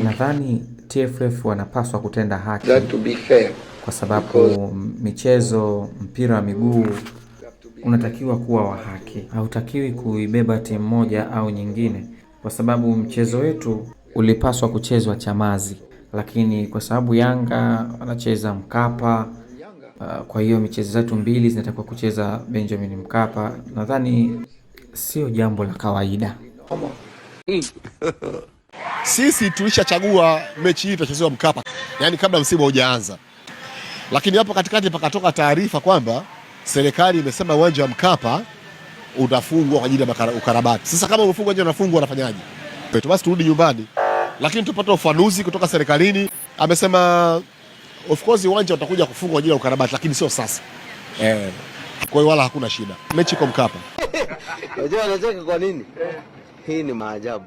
Nadhani TFF wanapaswa kutenda haki kwa sababu michezo, mpira wa miguu unatakiwa kuwa wa haki. Hautakiwi kuibeba timu moja au nyingine, kwa sababu mchezo wetu ulipaswa kuchezwa Chamazi, lakini kwa sababu Yanga wanacheza Mkapa, kwa hiyo michezo zetu mbili zinatakiwa kucheza Benjamin Mkapa. Nadhani sio jambo la kawaida. Sisi tulishachagua mechi hii itachezewa Mkapa, yani kabla msimu haujaanza, lakini hapo katikati pakatoka taarifa kwamba serikali imesema uwanja wa Mkapa utafungwa kwa ajili ya ukarabati. Sasa kama umefungwa nje unafungwa, wanafanyaje? Basi turudi nyumbani, lakini tupata ufanuzi kutoka serikalini. Amesema of course uwanja utakuja kufungwa kwa ajili ya ukarabati, lakini sio sasa. Kwa hiyo wala hakuna shida, mechi iko Mkapa. Unajua anacheka kwa nini? Hii ni maajabu.